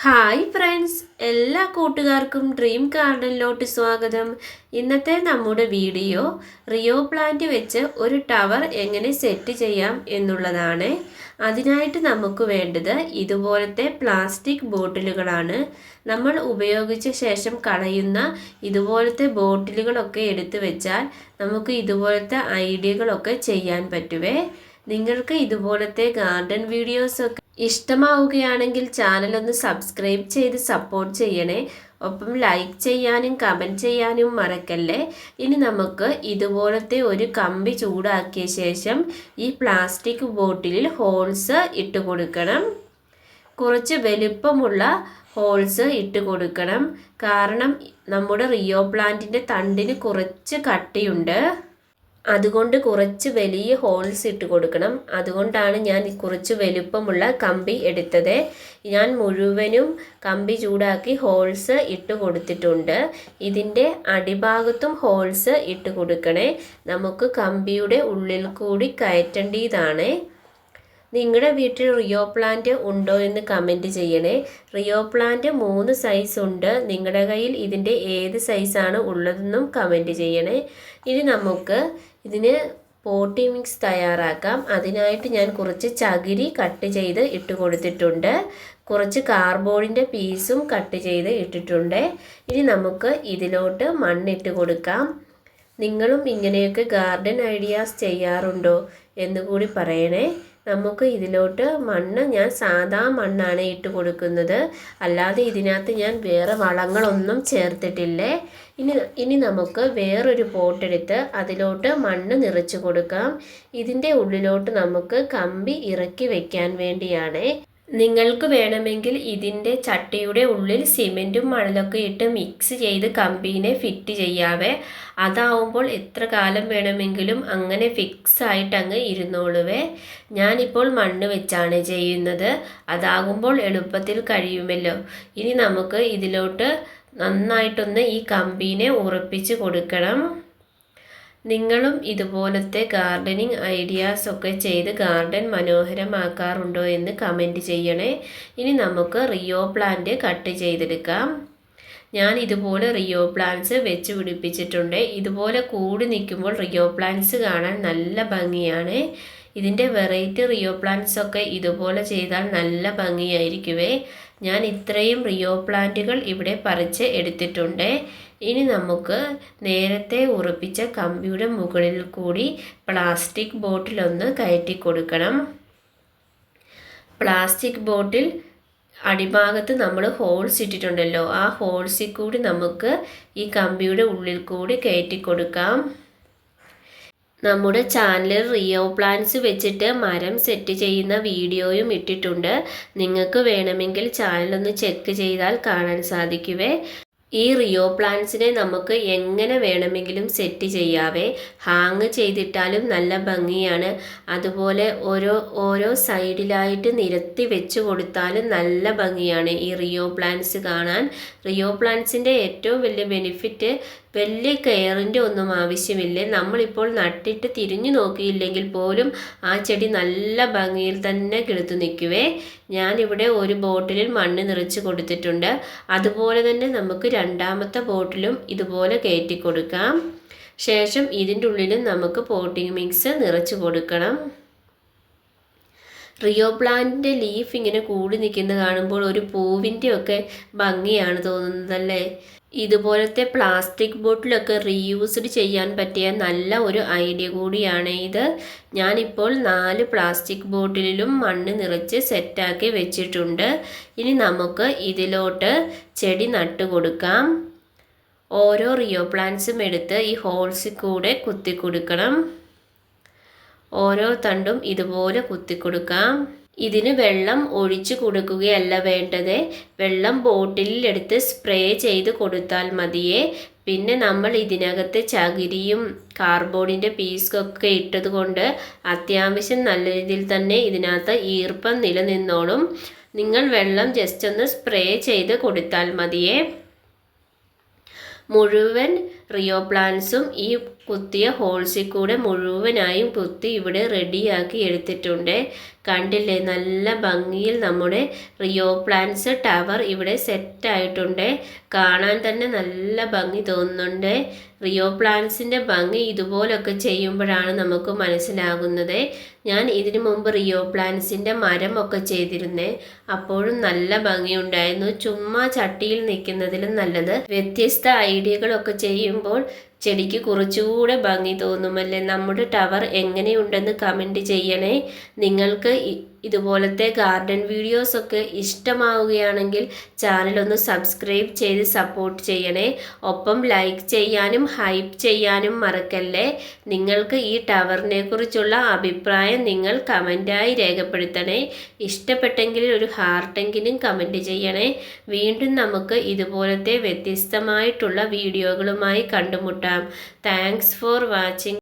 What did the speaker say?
Hi friends, എല്ലാ കൂട്ടുകാർക്കും dream ഗാർഡനിലോട്ട് സ്വാഗതം. ഇന്നത്തെ നമ്മുടെ വീഡിയോ റിയോ പ്ലാന്റ് വെച്ച് ഒരു ടവർ എങ്ങനെ സെറ്റ് ചെയ്യാം എന്നുള്ളതാണ്. അതിനായിട്ട് നമുക്ക് വേണ്ടത് ഇതുപോലത്തെ പ്ലാസ്റ്റിക് ബോട്ടിലുകളാണ്. നമ്മൾ ഉപയോഗിച്ച ശേഷം കളയുന്ന ഇതുപോലത്തെ ബോട്ടിലുകളൊക്കെ എടുത്തു വെച്ചാൽ നമുക്ക് ഇതുപോലത്തെ ഐഡിയകളൊക്കെ ചെയ്യാൻ പറ്റുവേ. നിങ്ങൾക്ക് ഇതുപോലത്തെ ഗാർഡൻ വീഡിയോസൊക്കെ ഇഷ്ടമാവുകയാണെങ്കിൽ ചാനൽ ഒന്ന് സബ്സ്ക്രൈബ് ചെയ്ത് സപ്പോർട്ട് ചെയ്യണേ. ഒപ്പം ലൈക്ക് ചെയ്യാനും കമൻറ്റ് ചെയ്യാനും മറക്കല്ലേ. ഇനി നമുക്ക് ഇതുപോലത്തെ ഒരു കമ്പി ചൂടാക്കിയ ശേഷം ഈ പ്ലാസ്റ്റിക് ബോട്ടിലിൽ ഹോൾസ് ഇട്ട് കൊടുക്കണം. കുറച്ച് വലുപ്പമുള്ള ഹോൾസ് ഇട്ട് കൊടുക്കണം. കാരണം നമ്മുടെ റിയോ പ്ലാന്റിൻ്റെ തണ്ടിന് കുറച്ച് കട്ടിയുണ്ട്. അതുകൊണ്ട് കുറച്ച് വലിയ ഹോൾസ് ഇട്ട് കൊടുക്കണം. അതുകൊണ്ടാണ് ഞാൻ കുറച്ച് വലുപ്പമുള്ള കമ്പി എടുത്തത്. ഞാൻ മുഴുവനും കമ്പി ചൂടാക്കി ഹോൾസ് ഇട്ട് കൊടുത്തിട്ടുണ്ട്. ഇതിൻ്റെ അടിഭാഗത്തും ഹോൾസ് ഇട്ട് കൊടുക്കണേ. നമുക്ക് കമ്പിയുടെ ഉള്ളിൽ കൂടി കയറ്റേണ്ടതാണ്. നിങ്ങളുടെ വീട്ടിൽ റിയോ പ്ലാന്റ് ഉണ്ടോ എന്ന് കമൻറ്റ് ചെയ്യണേ. റിയോ പ്ലാന്റ് 3 സൈസ് ഉണ്ട്. നിങ്ങളുടെ കയ്യിൽ ഇതിൻ്റെ ഏത് സൈസാണ് ഉള്ളതെന്നും കമൻറ്റ് ചെയ്യണേ. ഇനി നമുക്ക് ഇതിന് പോട്ടി മിക്സ് തയ്യാറാക്കാം. അതിനായിട്ട് ഞാൻ കുറച്ച് ചകിരി കട്ട് ചെയ്ത് ഇട്ട് കൊടുത്തിട്ടുണ്ട്. കുറച്ച് കാർഡ്ബോർഡിൻ്റെ പീസും കട്ട് ചെയ്ത് ഇട്ടിട്ടുണ്ട്. ഇനി നമുക്ക് ഇതിലോട്ട് മണ്ണിട്ട് കൊടുക്കാം. നിങ്ങളും ഇങ്ങനെയൊക്കെ ഗാർഡൻ ഐഡിയാസ് ചെയ്യാറുണ്ടോ എന്നുകൂടി പറയണേ. നമുക്ക് ഇതിലോട്ട് മണ്ണ് ഞാൻ സാധാ മണ്ണാണ് ഇട്ട് കൊടുക്കുന്നത്. അല്ലാതെ ഇതിനകത്ത് ഞാൻ വേറെ വളങ്ങളൊന്നും ചേർത്തിട്ടില്ലേ. ഇനി നമുക്ക് വേറൊരു പോട്ടെടുത്ത് അതിലോട്ട് മണ്ണ് നിറച്ച് കൊടുക്കാം. ഇതിൻ്റെ ഉള്ളിലോട്ട് നമുക്ക് കമ്പി ഇറക്കി വെക്കാൻ വേണ്ടിയാണ്. നിങ്ങൾക്ക് വേണമെങ്കിൽ ഇതിൻ്റെ ചട്ടിയുടെ ഉള്ളിൽ സിമെൻറ്റും മണലൊക്കെ ഇട്ട് മിക്സ് ചെയ്ത് കമ്പീനെ ഫിറ്റ് ചെയ്യാവേ. അതാവുമ്പോൾ എത്ര കാലം വേണമെങ്കിലും അങ്ങനെ ഫിക്സ് ആയിട്ട് അങ്ങ് ഇരുന്നോളുവേ. ഞാനിപ്പോൾ മണ്ണ് വെച്ചാണ് ചെയ്യുന്നത്. അതാകുമ്പോൾ എളുപ്പത്തിൽ കഴിയുമല്ലോ. ഇനി നമുക്ക് ഇതിലോട്ട് നന്നായിട്ടൊന്ന് ഈ കമ്പീനെ ഉറപ്പിച്ച് കൊടുക്കണം. നിങ്ങളും ഇതുപോലത്തെ ഗാർഡനിങ് ഐഡിയാസ് ഒക്കെ ചെയ്ത് ഗാർഡൻ മനോഹരമാക്കാറുണ്ടോ എന്ന് കമൻറ്റ് ചെയ്യണേ. ഇനി നമുക്ക് റിയോ പ്ലാന്റ് കട്ട് ചെയ്തെടുക്കാം. ഞാൻ ഇതുപോലെ റിയോ പ്ലാന്റ്സ് വെച്ച് പിടിപ്പിച്ചിട്ടുണ്ട്. ഇതുപോലെ കൂടി നിൽക്കുമ്പോൾ റിയോ പ്ലാന്റ്സ് കാണാൻ നല്ല ഭംഗിയാണ്. ഇതിൻ്റെ വെറൈറ്റി റിയോ പ്ലാന്റ്സ് ഒക്കെ ഇതുപോലെ ചെയ്താൽ നല്ല ഭംഗിയായിരിക്കുമേ. ഞാൻ ഇത്രയും റിയോ പ്ലാന്റുകൾ ഇവിടെ പറിച്ച് എടുത്തിട്ടുണ്ട്. ഇനി നമുക്ക് നേരത്തെ ഉറപ്പിച്ച കമ്പിയുടെ മുകളിൽ കൂടി പ്ലാസ്റ്റിക് ബോട്ടിലൊന്ന് കയറ്റി കൊടുക്കണം. പ്ലാസ്റ്റിക് ബോട്ടിൽ അടിഭാഗത്ത് നമ്മൾ ഹോൾസ് ഇട്ടിട്ടുണ്ടല്ലോ, ആ ഹോൾസിൽ കൂടി നമുക്ക് ഈ കമ്പിയുടെ ഉള്ളിൽ കൂടി കയറ്റി കൊടുക്കാം. നമ്മുടെ ചാനലിൽ റിയോ പ്ലാന്റ്സ് വെച്ചിട്ട് മരം സെറ്റ് ചെയ്യുന്ന വീഡിയോയും ഇട്ടിട്ടുണ്ട്. നിങ്ങൾക്ക് വേണമെങ്കിൽ ചാനലൊന്ന് ചെക്ക് ചെയ്താൽ കാണാൻ സാധിക്കുവേ. ഈ റിയോ പ്ലാന്റ്സിനെ നമുക്ക് എങ്ങനെ വേണമെങ്കിലും സെറ്റ് ചെയ്യാവേ. ഹാങ് ചെയ്തിട്ടാലും നല്ല ഭംഗിയാണ്. അതുപോലെ ഓരോ സൈഡിലായിട്ട് നിരത്തി വെച്ച് കൊടുത്താലും നല്ല ഭംഗിയാണ് ഈ റിയോ പ്ലാന്റ്സ് കാണാൻ. റിയോ പ്ലാന്റ്സിൻ്റെ ഏറ്റവും വലിയ ബെനിഫിറ്റ് വലിയ കെയറിൻ്റെ ഒന്നും ആവശ്യമില്ല. നമ്മളിപ്പോൾ നട്ടിട്ട് തിരിഞ്ഞു നോക്കിയില്ലെങ്കിൽ പോലും ആ ചെടി നല്ല ഭംഗിയിൽ തന്നെ കിളുത്തു നിൽക്കുവേ. ഞാനിവിടെ ഒരു ബോട്ടിലിൽ മണ്ണ് നിറച്ച് കൊടുത്തിട്ടുണ്ട്. അതുപോലെ തന്നെ നമുക്ക് രണ്ടാമത്തെ ബോട്ടിലും ഇതുപോലെ കയറ്റി കൊടുക്കാം. ശേഷം ഇതിൻ്റെ ഉള്ളിലും നമുക്ക് പോട്ടിംഗ് മിക്സ് നിറച്ച് കൊടുക്കണം. റിയോ പ്ലാന്റിൻ്റെ ലീഫ് ഇങ്ങനെ കൂടി നിൽക്കുന്നത് കാണുമ്പോൾ ഒരു പൂവിൻ്റെ ഒക്കെ ഭംഗിയാണ് തോന്നുന്നതല്ലേ. ഇതുപോലത്തെ പ്ലാസ്റ്റിക് ബോട്ടിലൊക്കെ റീയൂസ്ഡ് ചെയ്യാൻ പറ്റിയ നല്ല ഒരു ഐഡിയ കൂടിയാണ് ഇത്. ഞാനിപ്പോൾ 4 പ്ലാസ്റ്റിക് ബോട്ടിലും മണ്ണ് നിറച്ച് സെറ്റാക്കി വെച്ചിട്ടുണ്ട്. ഇനി നമുക്ക് ഇതിലോട്ട് ചെടി നട്ടു കൊടുക്കാം. ഓരോ റിയോ പ്ലാന്റ്സും എടുത്ത് ഈ ഹോൾസിൽ കൂടെ കുത്തി കൊടുക്കണം. ഓരോ തണ്ടും ഇതുപോലെ കുത്തി കൊടുക്കാം. ഇതിന് വെള്ളം ഒഴിച്ചു കൊടുക്കുകയല്ല വേണ്ടത്. വെള്ളം ബോട്ടിലിൽ എടുത്ത് സ്പ്രേ ചെയ്ത് കൊടുത്താൽ മതിയേ. പിന്നെ നമ്മൾ ഇതിനകത്ത് ചകിരിയും കാർഡ്ബോർഡിൻ്റെ പീസൊക്കെ ഇട്ടത് കൊണ്ട് അത്യാവശ്യം നല്ല രീതിയിൽ തന്നെ ഇതിനകത്ത് ഈർപ്പം നിലനിന്നോളും. നിങ്ങൾ വെള്ളം ജസ്റ്റ് ഒന്ന് സ്പ്രേ ചെയ്ത് കൊടുത്താൽ മതിയേ. മുഴുവൻ റിയോ പ്ലാന്റ്സും ഈ കുത്തിയ ഹോൾസിൽ കൂടെ മുഴുവനായും കുത്തി ഇവിടെ റെഡിയാക്കി എടുത്തിട്ടുണ്ട്. കണ്ടില്ലേ, നല്ല ഭംഗിയിൽ നമ്മുടെ റിയോ പ്ലാന്റ്സ് ടവർ ഇവിടെ സെറ്റായിട്ടുണ്ട്. കാണാൻ തന്നെ നല്ല ഭംഗി തോന്നുന്നുണ്ട്. റിയോ പ്ലാന്റ്സിൻ്റെ ഭംഗി ഇതുപോലൊക്കെ ചെയ്യുമ്പോഴാണ് നമുക്ക് മനസ്സിലാകുന്നത്. ഞാൻ ഇതിനു മുമ്പ് റിയോ പ്ലാന്റ്സിൻ്റെ മരമൊക്കെ ചെയ്തിരുന്നേ, അപ്പോഴും നല്ല ഭംഗിയുണ്ടായിരുന്നു. ചുമ്മാ ചട്ടിയിൽ നിൽക്കുന്നതിലും നല്ലത് വ്യത്യസ്ത ഐഡിയകളൊക്കെ ചെയ്യുമ്പോൾ ചെടിക്ക് കുറച്ചുകൂടെ ഭംഗി തോന്നുമല്ലേ. നമ്മുടെ ടവർ എങ്ങനെയുണ്ടെന്ന് കമൻറ്റ് ചെയ്യണേ. നിങ്ങൾക്ക് ഇതുപോലത്തെ ഗാർഡൻ വീഡിയോസൊക്കെ ഇഷ്ടമാവുകയാണെങ്കിൽ ചാനലൊന്ന് സബ്സ്ക്രൈബ് ചെയ്ത് സപ്പോർട്ട് ചെയ്യണേ. ഒപ്പം ലൈക്ക് ചെയ്യാനും ഹൈപ്പ് ചെയ്യാനും മറക്കല്ലേ. നിങ്ങൾക്ക് ഈ ടവറിനെ കുറിച്ചുള്ള അഭിപ്രായം നിങ്ങൾ കമൻറ്റായി രേഖപ്പെടുത്തണേ. ഇഷ്ടപ്പെട്ടെങ്കിൽ ഒരു ഹാർട്ടെങ്കിലും കമൻറ്റ് ചെയ്യണേ. വീണ്ടും നമുക്ക് ഇതുപോലത്തെ വ്യത്യസ്തമായിട്ടുള്ള വീഡിയോകളുമായി കണ്ടുമുട്ടാം. Thanks for watching.